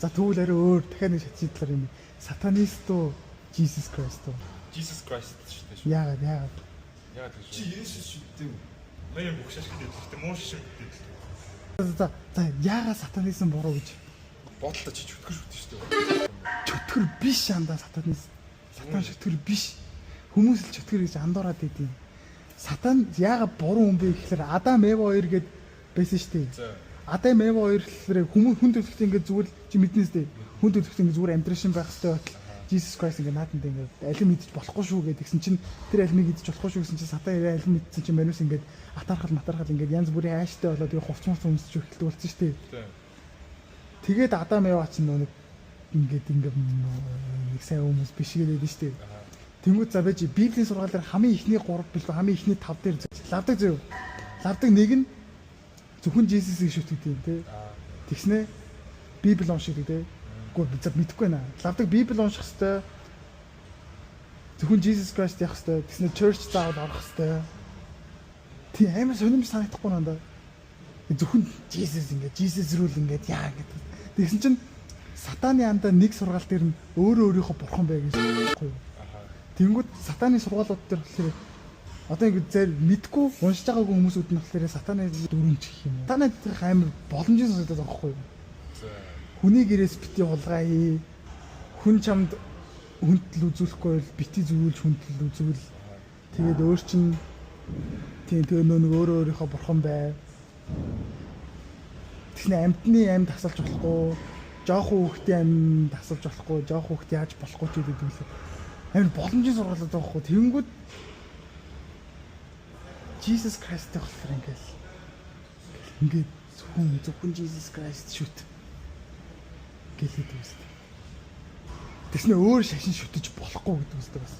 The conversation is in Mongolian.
За тэгвэл арай өөр дахиад нэг шатчихлаар юм. Сатанист уу, Jesus Christ уу? Jesus Christ шүү дээ. Яагаад? Яагаад гэж. Чи Есүс шүү дээ. Маяг бухшааш гэдэг. Муу шишин гэдэг. За яагаад сатанизм буруу гэж? Бодолтой чи чөтгөр шүтэн шүү дээ. Чөтгөр биш андаа сатанист. Сатан чөтгөр биш. Хүмүүс л чөтгөр гэж андуураад идэв. Сатан яагаад буруу хүн бэ гэхээр Адам Эва хоёр гээд байсан шүү дээ. За. Адам Эва хоёр гэхээр хүмүүс хүн төрөлхтөө ингээд зүгээр чи мэднэ сте. Хүн төрөлхтөө ингээд зүгээр амьдрашин байх хэрэгтэй байтал Jesus Christ ингээд нааданд ингээд алим мэдчих болохгүй шүү гэдгсэн чинь тэр алимыг идэж болохгүй шүү гэсэн чинь Сатан алим мэдсэн чинь манус ингээд атархал ингээд янз бүрийн айштай болоод яг хувцмус өмсөж эхэлдэг болсон шүү дээ. Тэгээд Адам Эва ч нэг ингээд нэг сайн хүмүүс биш гэдэг шүү дээ. Тэнгүүд за байж Библийн сургаалаар хамгийн ихний 3 билүү хамгийн ихний 5 дээр лавдаг зөө. Лавдаг нэг нь зөвхөн Jesus-ийг шүтдэг юм тий. Тэгснэ Библи уншдаг тий. Гэхдээ бид мэдэхгүй байна. Лавдаг Библи унших хэвээр зөвхөн Jesus Christ явах хэвээр тэгснэ church заавал орох хэвээр. Тий амар сонирмж санагдахгүй надаа. Зөвхөн Jesus ингээд Jesus рүү л ингээд яа гэдэг. Тэгсэн чинь Сатаны андаа нэг сургаал дээр нь өөрийнхөө бурхан бай гэж байхгүй юу? Тэнгүүд сатаны сургаалууд дээр болохоор одоо ингэ зэрэг мэдгүй уншиж байгаагүй хүмүүсүүд нь болохоор сатаны дүрмж гэх юм уу. Сатаны дэх амар боломжийн сонсогдоод байгаа байхгүй юу? Хүний гэрээс бити хулгай, хүн чамд хүндэл үзүүлэхгүй бол бити зүгүүлж хүндэл үзүүл. Тэгээд өөр чин тийм тэгээ нэг өөрийнхөө бурхан бай. Тэгснэ амьтны амьд тасалж болохгүй, жоохон хүүхдийн амьд тасалж болохгүй, жоохон хүүхд яаж болохгүй ч гэдэг юм лээ. Амар боломжийн сургаалууд байхгүй. Тэнгүүд Jesus Christ болохоор ингээд зөвхөн Jesus Christ шүт гэлээд үстэй. Тэснэ өөр шашин шүтэж болохгүй гэдэг үстэй бас.